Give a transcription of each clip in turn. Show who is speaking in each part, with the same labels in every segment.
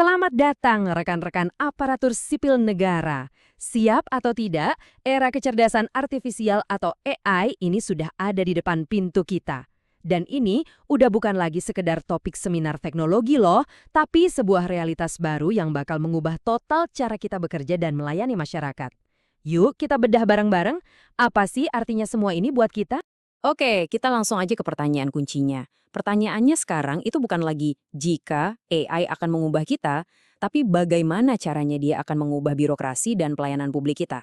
Speaker 1: Selamat datang rekan-rekan aparatur sipil negara. Siap atau tidak, era kecerdasan artifisial atau AI ini sudah ada di depan pintu kita. Dan ini udah bukan lagi sekedar topik seminar teknologi loh, tapi sebuah realitas baru yang bakal mengubah total cara kita bekerja dan melayani masyarakat. Yuk kita bedah bareng-bareng, apa sih artinya semua ini buat kita?
Speaker 2: Oke, kita langsung aja ke pertanyaan kuncinya. Pertanyaannya sekarang itu bukan lagi jika AI akan mengubah kita, tapi bagaimana caranya dia akan mengubah birokrasi dan pelayanan publik kita.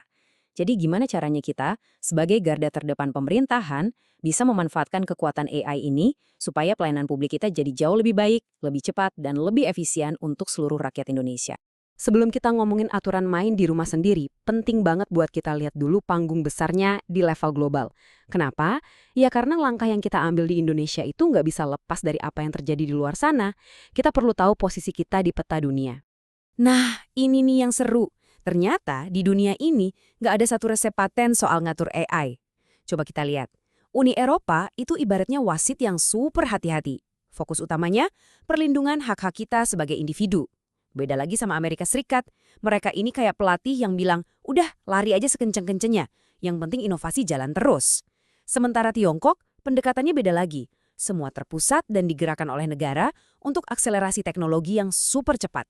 Speaker 2: Jadi gimana caranya kita, sebagai garda terdepan pemerintahan, bisa memanfaatkan kekuatan AI ini supaya pelayanan publik kita jadi jauh lebih baik, lebih cepat, dan lebih efisien untuk seluruh rakyat Indonesia.
Speaker 1: Sebelum kita ngomongin aturan main di rumah sendiri, penting banget buat kita lihat dulu panggung besarnya di level global. Kenapa? Ya karena langkah yang kita ambil di Indonesia itu nggak bisa lepas dari apa yang terjadi di luar sana. Kita perlu tahu posisi kita di peta dunia.
Speaker 2: Nah, ini nih yang seru. Ternyata di dunia ini nggak ada satu resep paten soal ngatur AI. Coba kita lihat. Uni Eropa itu ibaratnya wasit yang super hati-hati. Fokus utamanya, perlindungan hak-hak kita sebagai individu. Beda lagi sama Amerika Serikat. Mereka ini kayak pelatih yang bilang, udah lari aja sekenceng-kencengnya. Yang penting inovasi jalan terus. Sementara Tiongkok, pendekatannya beda lagi. Semua terpusat dan digerakkan oleh negara untuk akselerasi teknologi yang super cepat.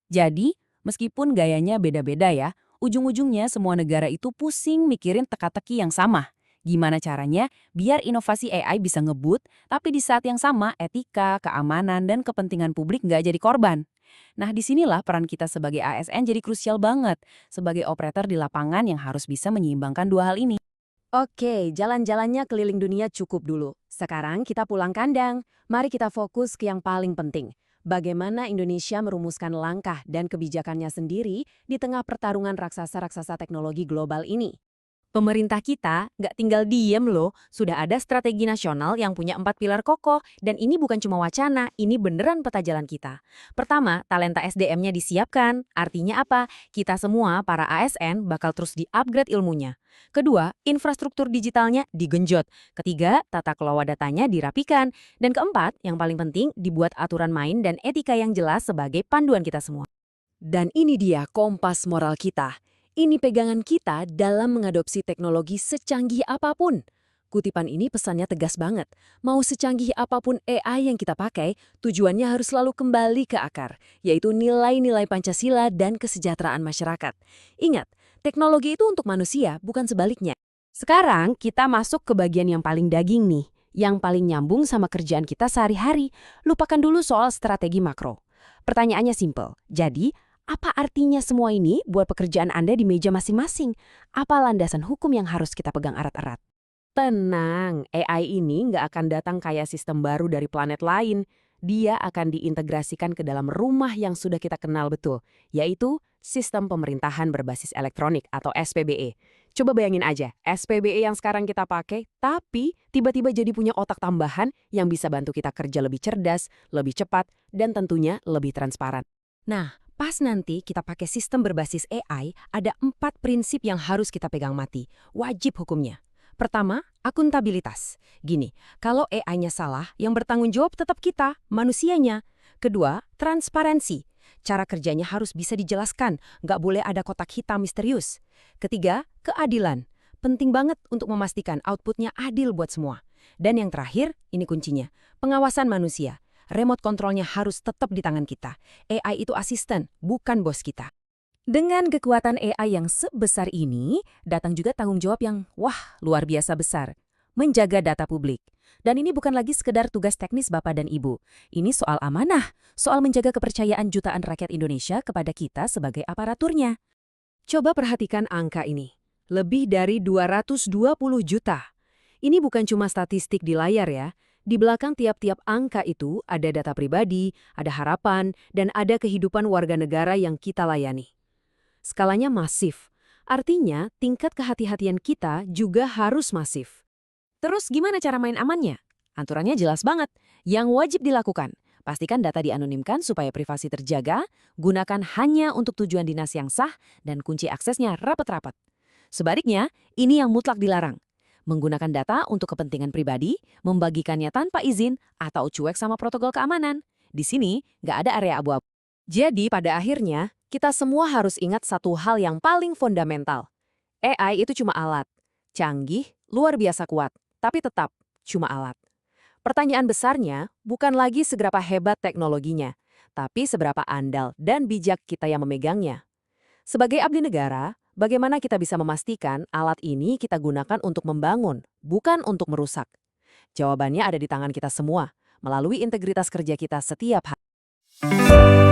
Speaker 2: Jadi, meskipun gayanya beda-beda ya, ujung-ujungnya semua negara itu pusing mikirin teka-teki yang sama. Gimana caranya biar inovasi AI bisa ngebut, tapi di saat yang sama etika, keamanan, dan kepentingan publik nggak jadi korban. Nah, disinilah peran kita sebagai ASN jadi krusial banget, sebagai operator di lapangan yang harus bisa menyeimbangkan dua hal ini.
Speaker 1: Oke, jalan-jalannya keliling dunia cukup dulu. Sekarang kita pulang kandang. Mari kita fokus ke yang paling penting. Bagaimana Indonesia merumuskan langkah dan kebijakannya sendiri di tengah pertarungan raksasa-raksasa teknologi global ini.
Speaker 2: Pemerintah kita nggak tinggal diem loh, sudah ada strategi nasional yang punya 4 pilar kokoh, dan ini bukan cuma wacana, ini beneran peta jalan kita. Pertama, talenta SDM-nya disiapkan, artinya apa? Kita semua, para ASN, bakal terus di-upgrade ilmunya. Kedua, infrastruktur digitalnya digenjot. Ketiga, tata kelola datanya dirapikan. Dan keempat, yang paling penting, dibuat aturan main dan etika yang jelas sebagai panduan kita semua.
Speaker 1: Dan ini dia kompas moral kita. Ini pegangan kita dalam mengadopsi teknologi secanggih apapun. Kutipan ini pesannya tegas banget. Mau secanggih apapun AI yang kita pakai, tujuannya harus selalu kembali ke akar, yaitu nilai-nilai Pancasila dan kesejahteraan masyarakat. Ingat, teknologi itu untuk manusia, bukan sebaliknya. Sekarang kita masuk ke bagian yang paling daging nih, yang paling nyambung sama kerjaan kita sehari-hari. Lupakan dulu soal strategi makro. Pertanyaannya simple. Jadi, apa artinya semua ini buat pekerjaan Anda di meja masing-masing? Apa landasan hukum yang harus kita pegang erat-erat? Tenang, AI ini nggak akan datang kayak sistem baru dari planet lain. Dia akan diintegrasikan ke dalam rumah yang sudah kita kenal betul, yaitu Sistem Pemerintahan Berbasis Elektronik atau SPBE. Coba bayangin aja, SPBE yang sekarang kita pakai, tapi tiba-tiba jadi punya otak tambahan yang bisa bantu kita kerja lebih cerdas, lebih cepat, dan tentunya lebih transparan. Nah, pas nanti kita pakai sistem berbasis AI, ada 4 prinsip yang harus kita pegang mati. Wajib hukumnya. Pertama, akuntabilitas. Gini, kalau AI-nya salah, yang bertanggung jawab tetap kita, manusianya. Kedua, transparansi. Cara kerjanya harus bisa dijelaskan, nggak boleh ada kotak hitam misterius. Ketiga, keadilan. Penting banget untuk memastikan outputnya adil buat semua. Dan yang terakhir, ini kuncinya, pengawasan manusia. Remote kontrolnya harus tetap di tangan kita. AI itu asisten, bukan bos kita. Dengan kekuatan AI yang sebesar ini, datang juga tanggung jawab yang, luar biasa besar. Menjaga data publik. Dan ini bukan lagi sekedar tugas teknis Bapak dan Ibu. Ini soal amanah, soal menjaga kepercayaan jutaan rakyat Indonesia kepada kita sebagai aparaturnya. Coba perhatikan angka ini. Lebih dari 220 juta. Ini bukan cuma statistik di layar ya. Di belakang tiap-tiap angka itu ada data pribadi, ada harapan, dan ada kehidupan warga negara yang kita layani. Skalanya masif. Artinya, tingkat kehati-hatian kita juga harus masif. Terus gimana cara main amannya? Aturannya jelas banget. Yang wajib dilakukan, pastikan data dianonimkan supaya privasi terjaga, gunakan hanya untuk tujuan dinas yang sah, dan kunci aksesnya rapat-rapat. Sebaliknya, ini yang mutlak dilarang. Menggunakan data untuk kepentingan pribadi, membagikannya tanpa izin, atau cuek sama protokol keamanan. Di sini, nggak ada area abu-abu. Jadi pada akhirnya, kita semua harus ingat satu hal yang paling fundamental. AI itu cuma alat. Canggih, luar biasa kuat, tapi tetap cuma alat. Pertanyaan besarnya bukan lagi seberapa hebat teknologinya, tapi seberapa andal dan bijak kita yang memegangnya. Sebagai abdi negara, bagaimana kita bisa memastikan alat ini kita gunakan untuk membangun, bukan untuk merusak? Jawabannya ada di tangan kita semua, melalui integritas kerja kita setiap hari.